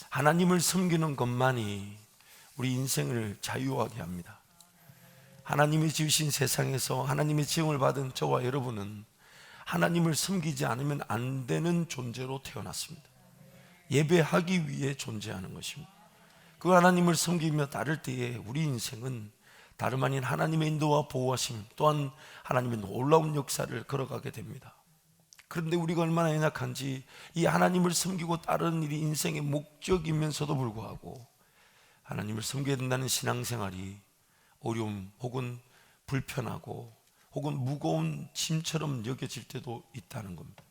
하나님을 섬기는 것만이 우리 인생을 자유하게 합니다. 하나님이 지으신 세상에서 하나님의 지음을 받은 저와 여러분은 하나님을 섬기지 않으면 안 되는 존재로 태어났습니다. 예배하기 위해 존재하는 것입니다. 그 하나님을 섬기며 따를 때에 우리 인생은 다름 아닌 하나님의 인도와 보호하심, 또한 하나님의 놀라운 역사를 걸어가게 됩니다. 그런데 우리가 얼마나 연약한지 이 하나님을 섬기고 따르는 일이 인생의 목적이면서도 불구하고 하나님을 섬겨야 된다는 신앙생활이 어려움 혹은 불편하고 혹은 무거운 짐처럼 여겨질 때도 있다는 겁니다.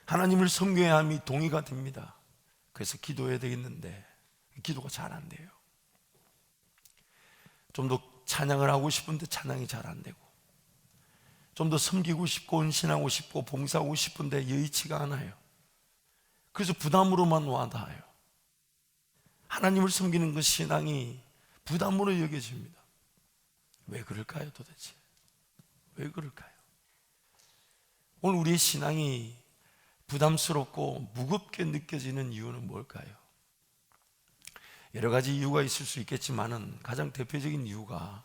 하나님을 섬겨야 함이 동의가 됩니다. 그래서 기도해야 되겠는데 기도가 잘 안 돼요. 좀 더 찬양을 하고 싶은데 찬양이 잘 안 되고, 좀 더 섬기고 싶고 헌신하고 싶고 봉사하고 싶은데 여의치가 않아요. 그래서 부담으로만 와닿아요. 하나님을 섬기는 그 신앙이 부담으로 여겨집니다. 왜 그럴까요 도대체? 왜 그럴까요? 오늘 우리의 신앙이 부담스럽고 무겁게 느껴지는 이유는 뭘까요? 여러 가지 이유가 있을 수 있겠지만은 가장 대표적인 이유가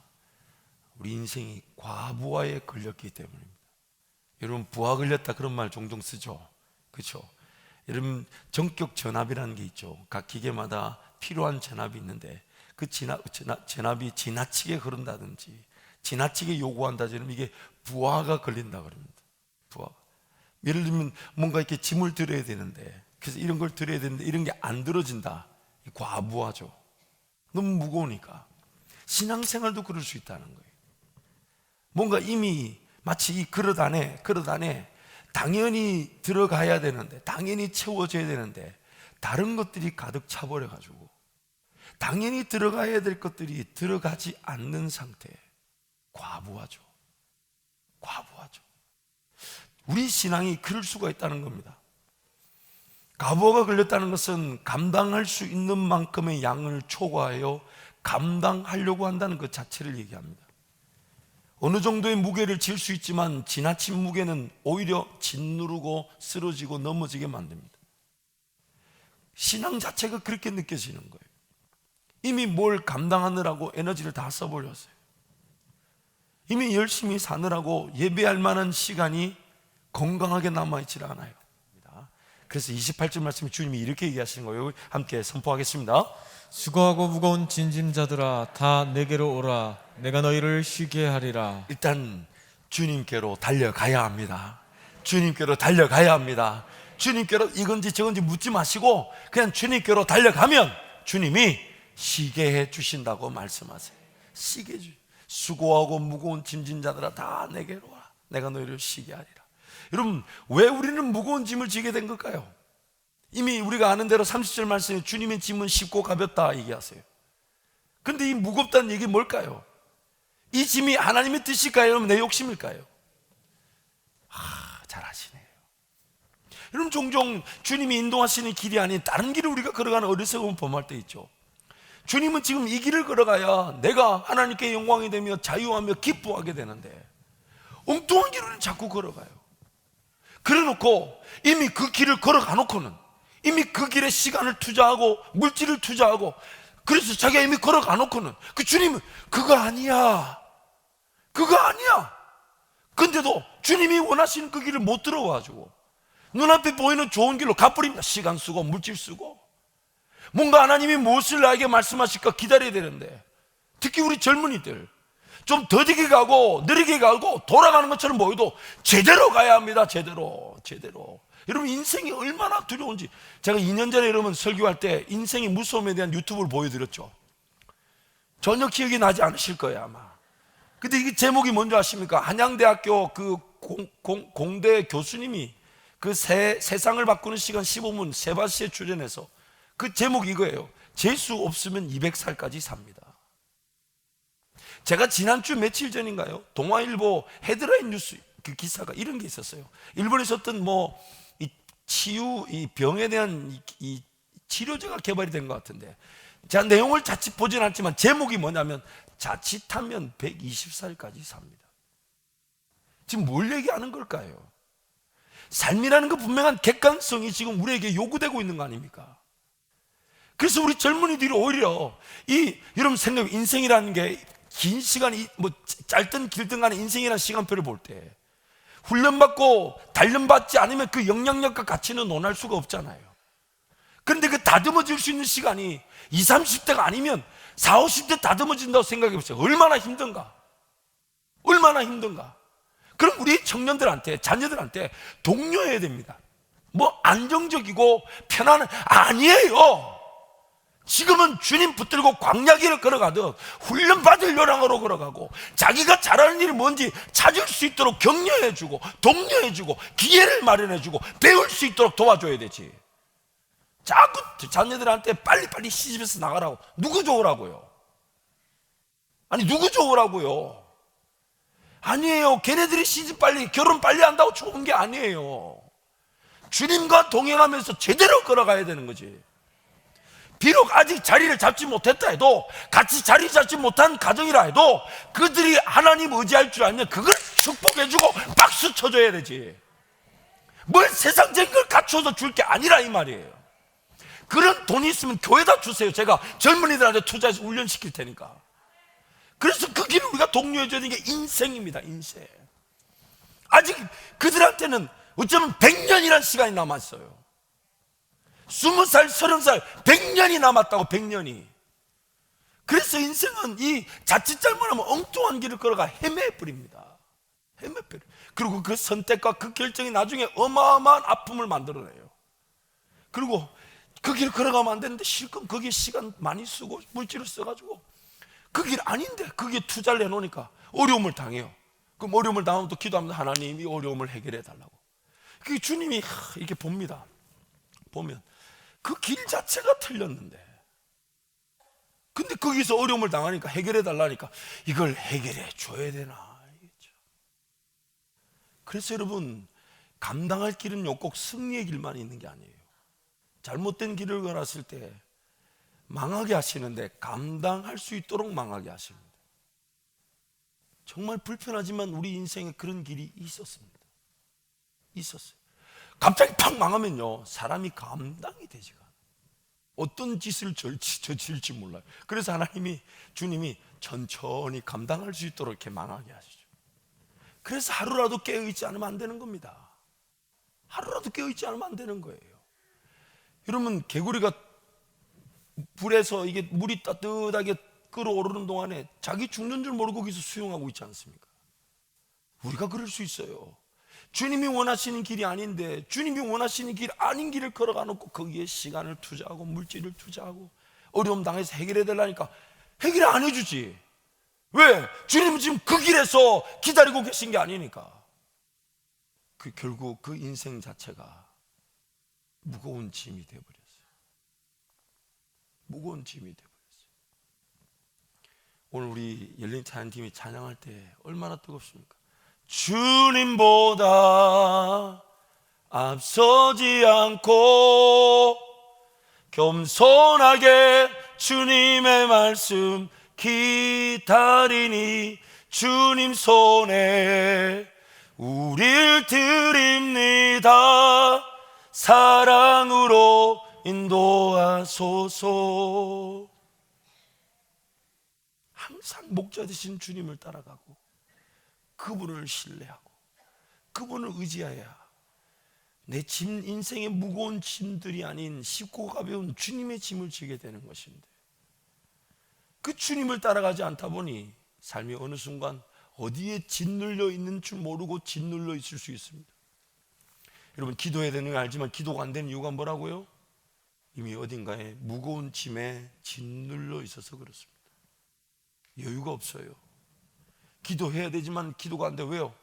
우리 인생이 과부하에 걸렸기 때문입니다. 여러분, 부하 걸렸다 그런 말 종종 쓰죠. 그렇죠? 여러분, 전격 전압이라는 게 있죠. 각 기계마다 필요한 전압이 있는데 그 전압이 지나치게 흐른다든지 지나치게 요구한다든지 이러면 이게 부하가 걸린다 그럽니다. 부하가. 예를 들면 뭔가 이렇게 짐을 들어야 되는데, 그래서 이런 걸 들어야 되는데 이런 게 안 들어진다. 과부하죠. 너무 무거우니까. 신앙생활도 그럴 수 있다는 거예요. 뭔가 이미 마치 이 그릇 안에 당연히 들어가야 되는데, 당연히 채워져야 되는데 다른 것들이 가득 차버려가지고 당연히 들어가야 될 것들이 들어가지 않는 상태. 과부하죠. 우리 신앙이 그럴 수가 있다는 겁니다. 과부하가 걸렸다는 것은 감당할 수 있는 만큼의 양을 초과하여 감당하려고 한다는 것 자체를 얘기합니다. 어느 정도의 무게를 질 수 있지만 지나친 무게는 오히려 짓누르고 쓰러지고 넘어지게 만듭니다. 신앙 자체가 그렇게 느껴지는 거예요. 이미 뭘 감당하느라고 에너지를 다 써버렸어요. 이미 열심히 사느라고 예배할 만한 시간이 건강하게 남아있질 않아요. 그래서 28절 말씀에 주님이 이렇게 얘기하시는 거예요. 함께 선포하겠습니다. 수고하고 무거운 짐짐자들아 다 내게로 오라. 내가 너희를 쉬게 하리라. 일단 주님께로 달려가야 합니다. 주님께로 달려가야 합니다. 주님께로 이건지 저건지 묻지 마시고 그냥 주님께로 달려가면 주님이 쉬게 해 주신다고 말씀하세요. 쉬게 해주. 수고하고 무거운 짐진자들아 다 내게로 와. 내가 너희를 쉬게 하리라. 여러분, 왜 우리는 무거운 짐을 지게 된 걸까요? 이미 우리가 아는 대로 30절 말씀에 주님의 짐은 쉽고 가볍다 얘기하세요. 근데 이 무겁다는 얘기 뭘까요? 이 짐이 하나님의 뜻일까요? 여러분, 내 욕심일까요? 잘 아시네요. 여러분, 종종 주님이 인도하시는 길이 아닌 다른 길을 우리가 걸어가는 어리석음을 범할 때 있죠. 주님은 지금 이 길을 걸어가야 내가 하나님께 영광이 되며 자유하며 기뻐하게 되는데 엉뚱한 길을 자꾸 걸어가요. 그래놓고 이미 그 길을 걸어가 놓고는 이미 그 길에 시간을 투자하고 물질을 투자하고 그래서 자기가 이미 걸어가 놓고는 그 주님은 그거 아니야. 근데도 주님이 원하시는 그 길을 못 들어가지고 눈앞에 보이는 좋은 길로 가버립니다. 시간 쓰고 물질 쓰고. 뭔가 하나님이 무엇을 나에게 말씀하실까 기다려야 되는데, 특히 우리 젊은이들 좀 더디게 가고 느리게 가고 돌아가는 것처럼 보여도 제대로 가야 합니다. 제대로. 여러분, 인생이 얼마나 두려운지. 제가 2년 전에 여러분 설교할 때 인생의 무서움에 대한 유튜브를 보여드렸죠. 전혀 기억이 나지 않으실 거예요 아마. 근데 이게 제목이 뭔지 아십니까? 한양대학교 그 공대 교수님이 그 세상을 바꾸는 시간 15분 세바시에 출연해서 그 제목이 이거예요. 재수 없으면 200살까지 삽니다. 제가 지난주 며칠 전인가요? 동아일보 헤드라인 뉴스 그 기사가 이런 게 있었어요. 일본에서 어떤 이 병에 대한 이 치료제가 개발이 된 것 같은데, 제가 내용을 자칫 보진 않지만 제목이 뭐냐면 자칫하면 120살까지 삽니다. 지금 뭘 얘기하는 걸까요? 삶이라는 그 분명한 객관성이 지금 우리에게 요구되고 있는 거 아닙니까? 그래서 우리 젊은이들이 오히려 여러분 생각, 인생이라는 게 긴 시간이 뭐 짧든 길든 간에 인생이라는 시간표를 볼 때 훈련받고 단련받지 않으면 그 영향력과 가치는 논할 수가 없잖아요. 그런데 그 다듬어질 수 있는 시간이 20, 30대가 아니면 40, 50대 다듬어진다고 생각해 보세요. 얼마나 힘든가? 얼마나 힘든가? 그럼 우리 청년들한테, 자녀들한테 독려해야 됩니다. 뭐 안정적이고 편안한, 아니에요. 지금은 주님 붙들고 광야길을 걸어가듯 훈련받을 요량으로 걸어가고 자기가 잘하는 일이 뭔지 찾을 수 있도록 격려해주고 독려해주고 기회를 마련해주고 배울 수 있도록 도와줘야 되지. 자꾸 자녀들한테 빨리빨리 시집에서 나가라고. 누구 좋으라고요? 아니 누구 좋으라고요? 아니에요. 걔네들이 시집 빨리, 결혼 빨리 한다고 좋은 게 아니에요. 주님과 동행하면서 제대로 걸어가야 되는 거지. 비록 아직 자리를 잡지 못했다 해도, 같이 자리 잡지 못한 가정이라 해도 그들이 하나님 의지할 줄 알면 그걸 축복해주고 박수 쳐줘야 되지. 뭘 세상적인 걸 갖춰서 줄 게 아니라 이 말이에요. 그런 돈이 있으면 교회다 주세요. 제가 젊은이들한테 투자해서 훈련시킬 테니까. 그래서 그 길을 우리가 독려해줘야 되는 게 인생입니다. 인생. 아직 그들한테는 어쩌면 100년이라는 시간이 남았어요. 20살, 30살, 100년이 남았다고. 100년이. 그래서 인생은 이 자칫 잘못하면 엉뚱한 길을 걸어가 헤매버립니다. 헤매버려. 그리고 그 선택과 그 결정이 나중에 어마어마한 아픔을 만들어내요. 그리고 그 길을 걸어가면 안 되는데 실컷 거기에 시간 많이 쓰고 물질을 써가지고 그 길 아닌데 거기에 투자를 해놓으니까 어려움을 당해요. 그럼 어려움을 당하면 또 기도하면 하나님 이 어려움을 해결해 달라고. 그게 주님이 이렇게 봅니다. 보면 그 길 자체가 틀렸는데, 근데 거기서 어려움을 당하니까 해결해 달라니까 이걸 해결해 줘야 되나. 그래서 여러분, 감당할 길은요 꼭 승리의 길만 있는 게 아니에요. 잘못된 길을 걸었을 때 망하게 하시는데 감당할 수 있도록 망하게 하십니다. 정말 불편하지만 우리 인생에 그런 길이 있었습니다. 있었어요. 갑자기 팍 망하면요 사람이 감당이 되지가 않아요. 어떤 짓을 저질지 몰라요. 그래서 주님이 천천히 감당할 수 있도록 이렇게 망하게 하시죠. 그래서 하루라도 깨어있지 않으면 안 되는 겁니다. 하루라도 깨어있지 않으면 안 되는 거예요. 여러분, 개구리가 불에서 이게 물이 따뜻하게 끓어오르는 동안에 자기 죽는 줄 모르고 거기서 수영하고 있지 않습니까? 우리가 그럴 수 있어요. 주님이 원하시는 길이 아닌데, 주님이 원하시는 길 아닌 길을 걸어가 놓고 거기에 시간을 투자하고 물질을 투자하고 어려움 당해서 해결해 달라니까 해결 안 해주지. 왜? 주님은 지금 그 길에서 기다리고 계신 게 아니니까. 결국 그 인생 자체가 무거운 짐이 되어버렸어요. 무거운 짐이 되어버렸어요. 오늘 우리 열린 찬양팀이 찬양할 때 얼마나 뜨겁습니까? 주님보다 앞서지 않고 겸손하게 주님의 말씀 기다리니 주님 손에 우릴 드립니다. 사랑으로 인도하소서. 항상 목자 되신 주님을 따라가고 그분을 신뢰하고 그분을 의지하여야 내 짐, 인생의 무거운 짐들이 아닌 쉽고 가벼운 주님의 짐을 지게 되는 것인데, 그 주님을 따라가지 않다 보니 삶이 어느 순간 어디에 짓눌려 있는 줄 모르고 짓눌려 있을 수 있습니다. 여러분, 기도해야 되는 걸 알지만 기도가 안 되는 이유가 뭐라고요? 이미 어딘가에 무거운 짐에 짓눌려 있어서 그렇습니다. 여유가 없어요. 기도해야 되지만 기도가 안 돼. 왜요?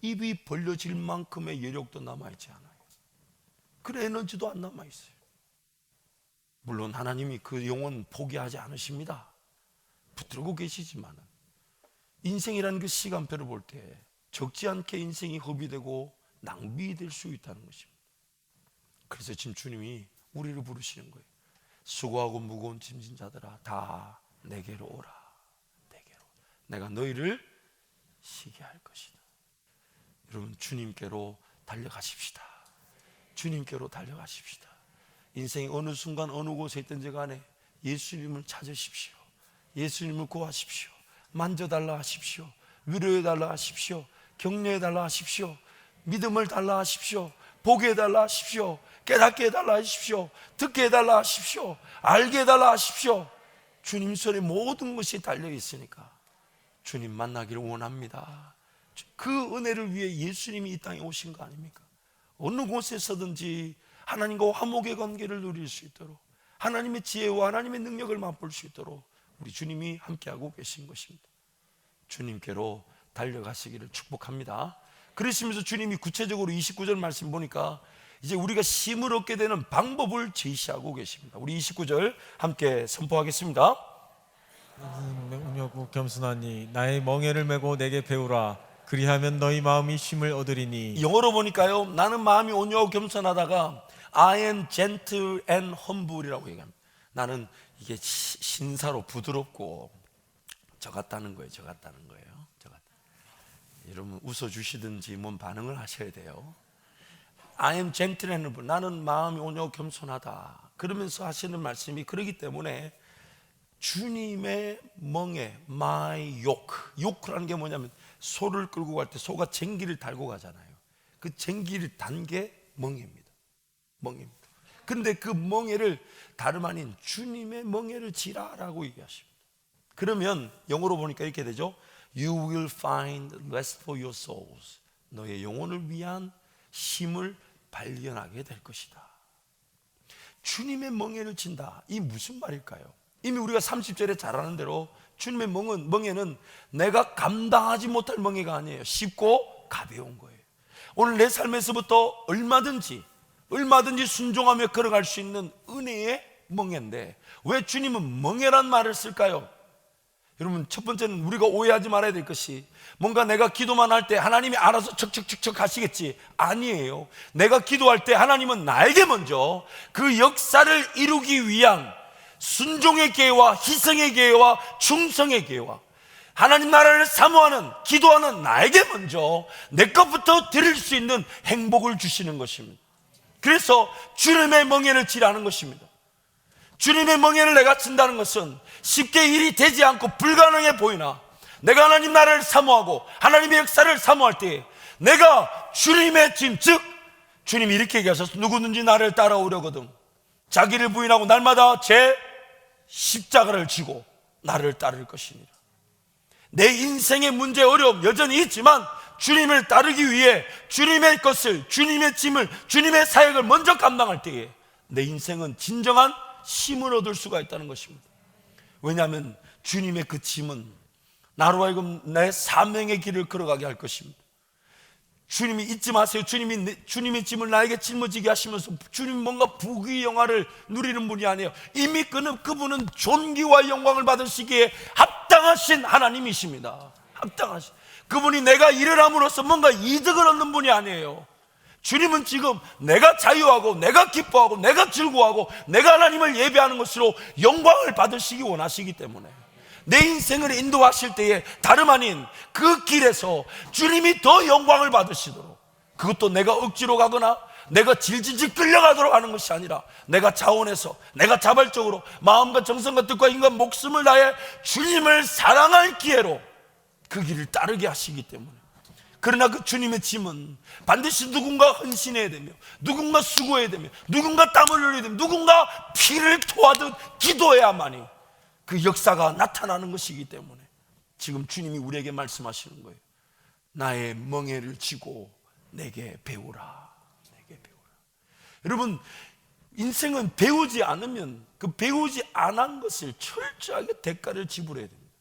입이 벌려질 만큼의 여력도 남아있지 않아요. 그래, 에너지도 안 남아있어요. 물론 하나님이 그 영혼 포기하지 않으십니다. 붙들고 계시지만 인생이라는 그 시간표를 볼 때 적지 않게 인생이 허비되고 낭비될 수 있다는 것입니다. 그래서 지금 주님이 우리를 부르시는 거예요. 수고하고 무거운 짐진 자들아 다 내게로 오라. 내게로. 내가 너희를 쉬게 할 것이다. 여러분, 주님께로 달려가십시다. 주님께로 달려가십시다. 인생의 어느 순간 어느 곳에 있든지 간에 예수님을 찾으십시오. 예수님을 구하십시오. 만져달라 하십시오. 위로해달라 하십시오. 격려해달라 하십시오. 믿음을 달라 하십시오. 보게 해달라 하십시오. 깨닫게 해달라 하십시오. 듣게 해달라 하십시오. 알게 해달라 하십시오. 주님 손에 모든 것이 달려있으니까 주님 만나기를 원합니다. 그 은혜를 위해 예수님이 이 땅에 오신 거 아닙니까? 어느 곳에서든지 하나님과 화목의 관계를 누릴 수 있도록, 하나님의 지혜와 하나님의 능력을 맛볼 수 있도록 우리 주님이 함께하고 계신 것입니다. 주님께로 달려가시기를 축복합니다. 그러시면서 주님이 구체적으로 29절 말씀 보니까 이제 우리가 힘을 얻게 되는 방법을 제시하고 계십니다. 우리 29절 함께 선포하겠습니다. 온유하고 겸손하니 나의 멍에를 메고 내게 배우라. 그리하면 너희 마음이 쉼을 얻으리니. 영어로 보니까요, 나는 마음이 온유하고 겸손하다가 I am gentle and humble이라고 얘기합니다. 나는 이게 신사로 부드럽고 저 같다는 거예요. 저 같다는 거예요. 저 같다. 여러분 웃어주시든지 뭔 반응을 하셔야 돼요. I am gentle and humble. 나는 마음이 온유하고 겸손하다. 그러면서 하시는 말씀이 그러기 때문에 주님의 멍에 my yoke. yoke라는 게 뭐냐면 소를 끌고 갈 때 소가 쟁기를 달고 가잖아요. 그 쟁기를 단 게 멍에입니다. 멍에입니다. 그런데 그 멍에를 다름 아닌 주님의 멍에를 지라라고 얘기하십니다. 그러면 영어로 보니까 이렇게 되죠. You will find rest for your souls. 너의 영혼을 위한 힘을 발견하게 될 것이다. 주님의 멍에를 진다. 이 무슨 말일까요? 이미 우리가 30절에 잘 아는 대로 주님의 멍에는 내가 감당하지 못할 멍에가 아니에요. 쉽고 가벼운 거예요. 오늘 내 삶에서부터 얼마든지 순종하며 걸어갈 수 있는 은혜의 멍에인데 왜 주님은 멍에란 말을 쓸까요? 여러분 첫 번째는 우리가 오해하지 말아야 될 것이 뭔가 내가 기도만 할 때 하나님이 알아서 척척척척 하시겠지. 아니에요. 내가 기도할 때 하나님은 나에게 먼저 그 역사를 이루기 위한 순종의 기회와 희생의 기회와 충성의 기회와 하나님 나라를 사모하는 기도하는 나에게 먼저 내 것부터 드릴 수 있는 행복을 주시는 것입니다. 그래서 주님의 멍에를 치라는 것입니다. 주님의 멍에를 내가 친다는 것은 쉽게 일이 되지 않고 불가능해 보이나 내가 하나님 나라를 사모하고 하나님의 역사를 사모할 때 내가 주님의 짐, 즉 주님이 이렇게 얘기하셔서 누구든지 나를 따라오려거든 자기를 부인하고 날마다 제 십자가를 지고 나를 따를 것이니라. 내 인생의 문제 어려움 여전히 있지만 주님을 따르기 위해 주님의 것을, 주님의 짐을, 주님의 사역을 먼저 감당할 때에 내 인생은 진정한 힘을 얻을 수가 있다는 것입니다. 왜냐하면 주님의 그 짐은 나로 하여금 내 사명의 길을 걸어가게 할 것입니다. 주님이 잊지 마세요. 주님의 짐을 나에게 짊어지게 하시면서 주님 뭔가 부귀영화를 누리는 분이 아니에요. 이미 그분은 존귀와 영광을 받으시기에 합당하신 하나님이십니다. 합당하신 그분이 내가 일을 함으로써 뭔가 이득을 얻는 분이 아니에요. 주님은 지금 내가 자유하고 내가 기뻐하고 내가 즐거워하고 내가 하나님을 예배하는 것으로 영광을 받으시기 원하시기 때문에 내 인생을 인도하실 때에 다름 아닌 그 길에서 주님이 더 영광을 받으시도록, 그것도 내가 억지로 가거나 내가 질질질 끌려가도록 하는 것이 아니라 내가 자원해서 내가 자발적으로 마음과 정성과 뜻과 인간 목숨을 다해 주님을 사랑할 기회로 그 길을 따르게 하시기 때문에, 그러나 그 주님의 짐은 반드시 누군가 헌신해야 되며 누군가 수고해야 되며 누군가 땀을 흘려야 되며 누군가 피를 토하듯 기도해야만이 그 역사가 나타나는 것이기 때문에 지금 주님이 우리에게 말씀하시는 거예요. 나의 멍에를 지고 내게 배우라. 내게 배우라. 여러분 인생은 배우지 않으면 그 배우지 않은 것을 철저하게 대가를 지불해야 됩니다.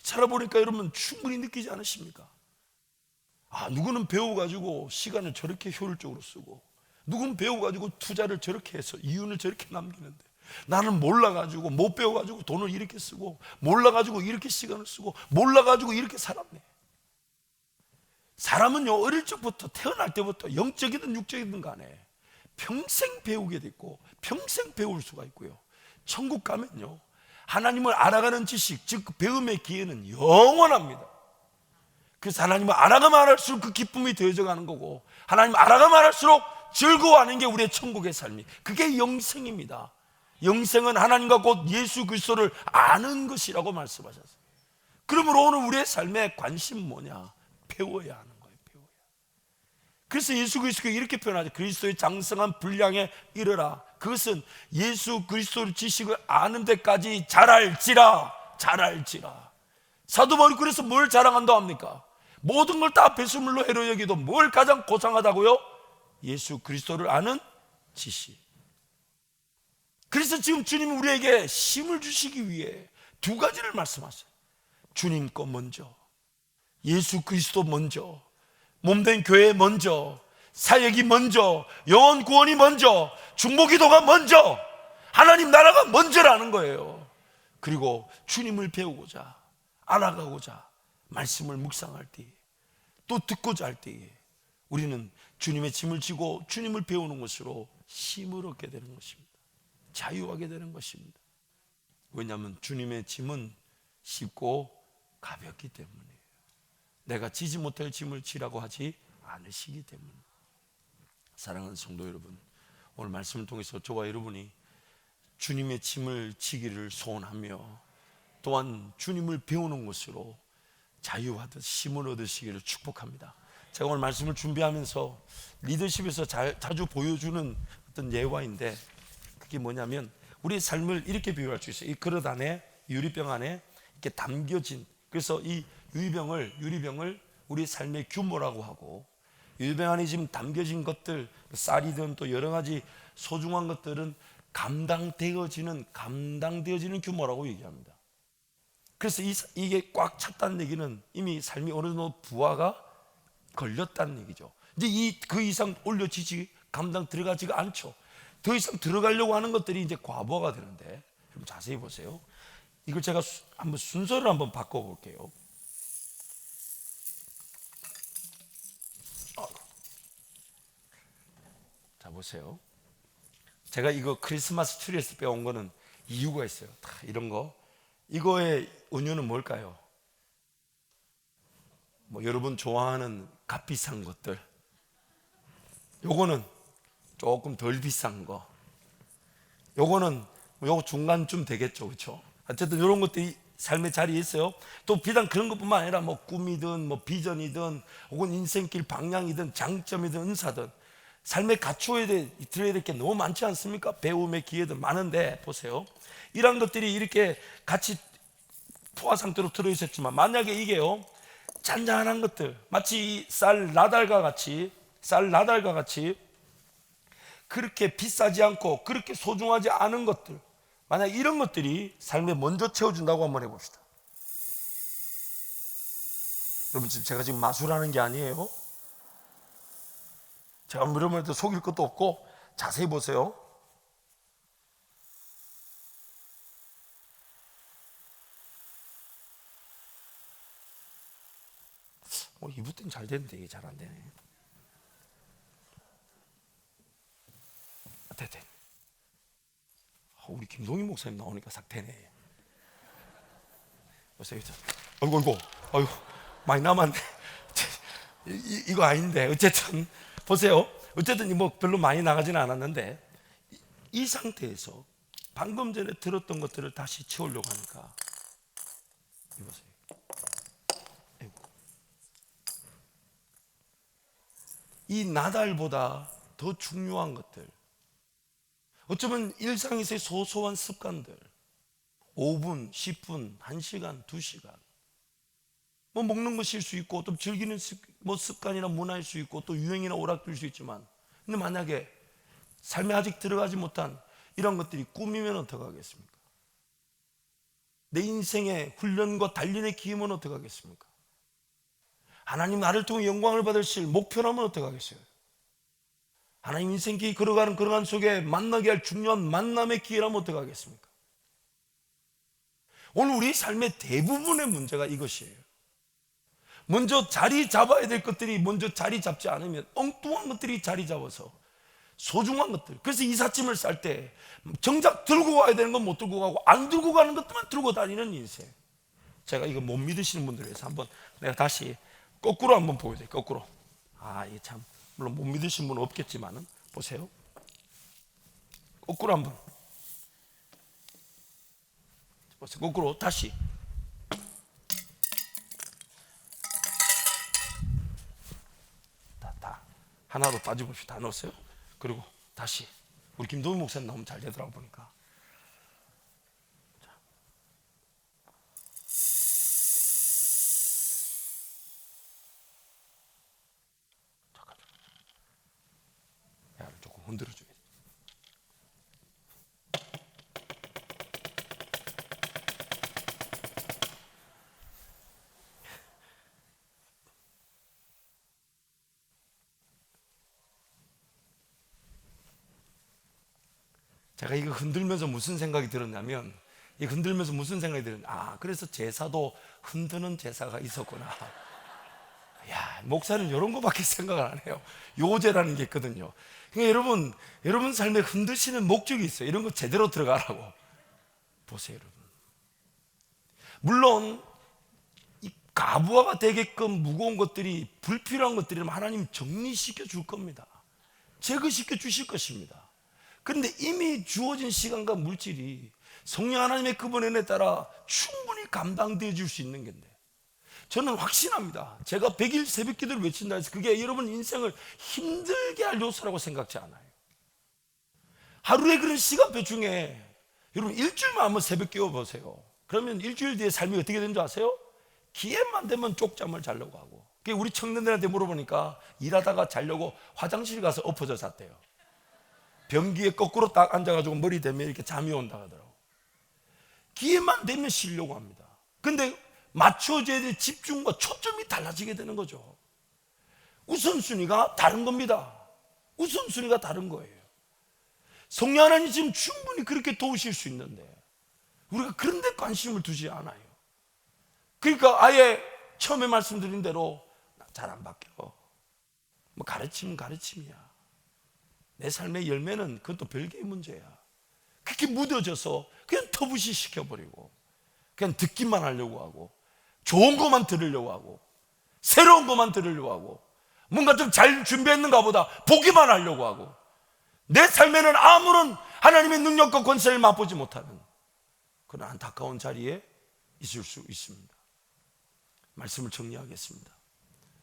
살아보니까 여러분 충분히 느끼지 않으십니까? 누구는 배워가지고 시간을 저렇게 효율적으로 쓰고 누구는 배워가지고 투자를 저렇게 해서 이윤을 저렇게 남기는데 나는 몰라가지고 못 배워가지고 돈을 이렇게 쓰고 몰라가지고 이렇게 시간을 쓰고 몰라가지고 이렇게 살았네. 사람은요 어릴 적부터 태어날 때부터 영적이든 육적이든 간에 평생 배우게 돼 있고 평생 배울 수가 있고요. 천국 가면요 하나님을 알아가는 지식, 즉 배움의 기회는 영원합니다. 그래서 하나님을 알아가면 알았을수록 그 기쁨이 더해져 가는 거고 하나님을 알아가면 알았을수록 즐거워하는 게 우리의 천국의 삶이, 그게 영생입니다. 영생은 하나님과 곧 예수 그리스도를 아는 것이라고 말씀하셨어요. 그러므로 오늘 우리의 삶에 관심 뭐냐? 배워야 하는 거예요. 배워야. 그래서 예수 그리스도가 이렇게 표현하죠. 그리스도의 장성한 분량에 이르라. 그것은 예수 그리스도의 지식을 아는 데까지 자랄지라. 사도 바울이 그래서 뭘 자랑한다고 합니까? 모든 걸 다 배설물로 해로 여기도 뭘 가장 고상하다고요? 예수 그리스도를 아는 지식. 그래서 지금 주님이 우리에게 힘을 주시기 위해 두 가지를 말씀하세요. 주님 거 먼저, 예수 그리스도 먼저, 몸된 교회 먼저, 사역이 먼저, 영혼 구원이 먼저, 중보기도가 먼저, 하나님 나라가 먼저라는 거예요. 그리고 주님을 배우고자, 알아가고자 말씀을 묵상할 때에, 또 듣고자 할 때에 우리는 주님의 짐을 지고 주님을 배우는 것으로 힘을 얻게 되는 것입니다. 자유하게 되는 것입니다. 왜냐하면 주님의 짐은 쉽고 가볍기 때문이에요. 내가 지지 못할 짐을 지라고 하지 않으시기 때문입니다. 사랑하는 성도 여러분, 오늘 말씀을 통해서 저와 여러분이 주님의 짐을 지기를 소원하며 또한 주님을 배우는 것으로 자유하듯 힘을 얻으시기를 축복합니다. 제가 오늘 말씀을 준비하면서 리더십에서 자주 보여주는 어떤 예화인데, 그게 뭐냐면 우리의 삶을 이렇게 비유할 수 있어요. 이 그릇 안에, 유리병 안에 이렇게 담겨진, 그래서 이 유리병을 우리 삶의 규모라고 하고, 유리병 안에 지금 담겨진 것들, 쌀이든 또 여러 가지 소중한 것들은 감당되어지는 규모라고 얘기합니다. 그래서 이게 꽉 찼다는 얘기는 이미 삶이 어느 정도 부하가 걸렸다는 얘기죠. 이제 그 이상 올려지지, 감당 들어가지가 않죠. 더 이상 들어가려고 하는 것들이 이제 과부하가 되는데, 좀 자세히 보세요. 이걸 제가 한번 순서를 한번 바꿔볼게요. 자, 보세요. 제가 이거 크리스마스 트리에서 빼온 거는 이유가 있어요. 다 이런 거. 이거의 은유는 뭘까요? 뭐 여러분 좋아하는 값비싼 것들, 요거는 조금 덜 비싼 거, 요거는 요거 중간쯤 되겠죠, 그렇죠? 어쨌든 이런 것들이 삶의 자리에 있어요. 또 비단 그런 것뿐만 아니라 뭐 꿈이든 뭐 비전이든 혹은 인생길 방향이든 장점이든 은사든 삶에 갖추어야 들어야 될 게 너무 많지 않습니까? 배움의 기회도 많은데, 보세요. 이런 것들이 이렇게 같이 포화 상태로 들어있었지만, 만약에 이게요, 잔잔한 것들, 마치 쌀 나달과 같이 그렇게 비싸지 않고 그렇게 소중하지 않은 것들, 만약 이런 것들이 삶에 먼저 채워준다고 한번 해봅시다. 여러분, 제가 지금 마술하는 게 아니에요. 제가 이러면 속일 것도 없고 자세히 보세요. 이부 때는 잘 되는데 이게 잘 안 되네. 됐. 우리 김동희 목사님 나오니까 싹 되네. 보세요. 아이고, 많이 남았네. 이거 아닌데, 어쨌든 보세요. 어쨌든 뭐 별로 많이 나가지는 않았는데, 이 상태에서 방금 전에 들었던 것들을 다시 채우려고 하니까, 보세요. 이 나달보다 더 중요한 것들, 어쩌면 일상에서의 소소한 습관들, 5분, 10분, 1시간, 2시간, 뭐 먹는 것일 수 있고, 또 즐기는 뭐 습관이나 문화일 수 있고, 또 유행이나 오락될 수 있지만, 근데 만약에 삶에 아직 들어가지 못한 이런 것들이 꿈이면 어떡하겠습니까? 내 인생의 훈련과 단련의 기회면 어떡하겠습니까? 하나님 나를 통해 영광을 받으실 목표라면 어떡하겠어요? 하나님 인생길이 걸어가는 그러한 속에 만나게 할 중요한 만남의 기회라면 어떡하겠습니까? 오늘 우리 삶의 대부분의 문제가 이것이에요. 먼저 자리 잡아야 될 것들이 먼저 자리 잡지 않으면 엉뚱한 것들이 자리 잡아서 소중한 것들, 그래서 이삿짐을 쌀 때 정작 들고 가야 되는 건 못 들고 가고 안 들고 가는 것들만 들고 다니는 인생. 제가 이거 못 믿으시는 분들을 위해서 한번 내가 다시 거꾸로 한번 보여드릴게요. 거꾸로. 이게 참, 물론 못 믿으신 분은 없겠지만은 보세요. 거꾸로 한번 보세요. 거꾸로 다시. 다 하나로 빠져봅시다. 다 넣었어요. 그리고 다시. 우리 김동희 목사님 나오면 잘 되더라고 보니까. 잠깐. 야를 조금 흔들어줘야 돼. 제가 이거 흔들면서 무슨 생각이 들었냐면, 이 흔들면서 무슨 생각이 들었냐, 그래서 제사도 흔드는 제사가 있었구나. 야, 목사는 이런 거밖에 생각을 안 해요. 요제라는 게 있거든요. 그러니까 여러분 삶에 흔드시는 목적이 있어요. 이런 거 제대로 들어가라고. 보세요, 여러분. 물론 이 가부화가 되게끔 무거운 것들이, 불필요한 것들이라면 하나님 정리시켜 줄 겁니다. 제거시켜 주실 것입니다. 그런데 이미 주어진 시간과 물질이 성령 하나님의 그분 은혜에 따라 충분히 감당되어 줄 수 있는 건데, 저는 확신합니다. 제가 100일 새벽 기도를 외친다 해서 그게 여러분 인생을 힘들게 할 요소라고 생각지 않아요. 하루에 그런 시간표 중에 여러분 일주일만 한번 새벽 기도 보세요. 그러면 일주일 뒤에 삶이 어떻게 되는 줄 아세요? 기회만 되면 쪽잠을 자려고 하고. 우리 청년들한테 물어보니까 일하다가 자려고 화장실 가서 엎어져 잤대요. 변기에 거꾸로 딱 앉아가지고 머리 대면 이렇게 잠이 온다 하더라고. 기회만 되면 쉬려고 합니다. 근데 맞춰줘야 될 집중과 초점이 달라지게 되는 거죠. 우선순위가 다른 겁니다. 우선순위가 다른 거예요. 성령 하나님 지금 충분히 그렇게 도우실 수 있는데 우리가 그런 데 관심을 두지 않아요. 그러니까 아예 처음에 말씀드린 대로 잘 안 바뀌어. 뭐 가르치면 가르침이야. 내 삶의 열매는 그건 또 별개의 문제야. 그렇게 묻어져서 그냥 터부시 시켜버리고 그냥 듣기만 하려고 하고 좋은 것만 들으려고 하고 새로운 것만 들으려고 하고 뭔가 좀 잘 준비했는가 보다 보기만 하려고 하고 내 삶에는 아무런 하나님의 능력과 권세를 맛보지 못하는 그런 안타까운 자리에 있을 수 있습니다. 말씀을 정리하겠습니다.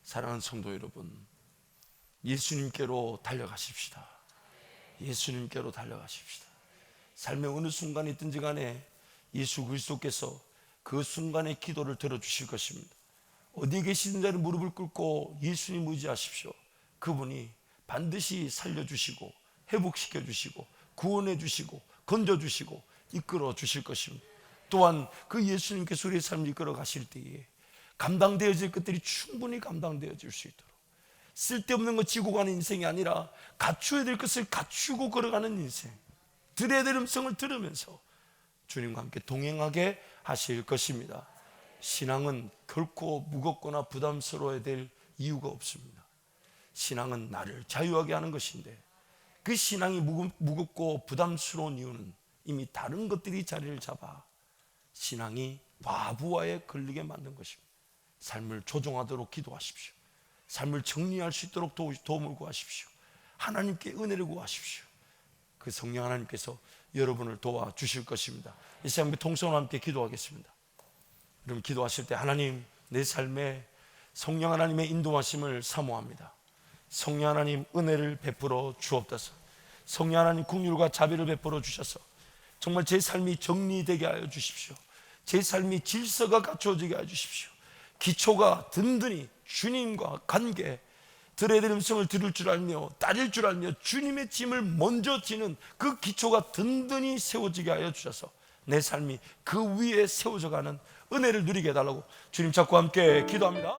사랑하는 성도 여러분, 예수님께로 달려가십시다. 예수님께로 달려가십시다. 삶의 어느 순간에 있든지 간에 예수 그리스도께서 그 순간의 기도를 들어주실 것입니다. 어디에 계시든 자는 무릎을 꿇고 예수님 의지하십시오. 그분이 반드시 살려주시고 회복시켜 주시고 구원해 주시고 건져 주시고 이끌어 주실 것입니다. 또한 그 예수님께서 우리의 삶을 이끌어 가실 때에 감당되어질 것들이 충분히 감당되어질 수 있도록 쓸데없는 거 지고 가는 인생이 아니라 갖추어야 될 것을 갖추고 걸어가는 인생, 들어야 될 음성을 들으면서 주님과 함께 동행하게 하실 것입니다. 신앙은 결코 무겁거나 부담스러워야 될 이유가 없습니다. 신앙은 나를 자유하게 하는 것인데 그 신앙이 무겁고 부담스러운 이유는 이미 다른 것들이 자리를 잡아 신앙이 과부하에 걸리게 만든 것입니다. 삶을 조정하도록 기도하십시오. 삶을 정리할 수 있도록 도움을 구하십시오. 하나님께 은혜를 구하십시오. 그 성령 하나님께서 여러분을 도와주실 것입니다. 이 시간 통성으로 함께 기도하겠습니다. 여러분 기도하실 때 하나님, 내 삶에 성령 하나님의 인도하심을 사모합니다. 성령 하나님 은혜를 베풀어 주옵소서. 성령 하나님 긍휼과 자비를 베풀어 주셔서 정말 제 삶이 정리되게 하여 주십시오. 제 삶이 질서가 갖춰지게 하여 주십시오. 기초가 든든히 주님과 관계, 들어야 될 음성을 들을 줄 알며 따를 줄 알며 주님의 짐을 먼저 지는 그 기초가 든든히 세워지게 하여 주셔서 내 삶이 그 위에 세워져가는 은혜를 누리게 해달라고 주님 찾고 함께 기도합니다.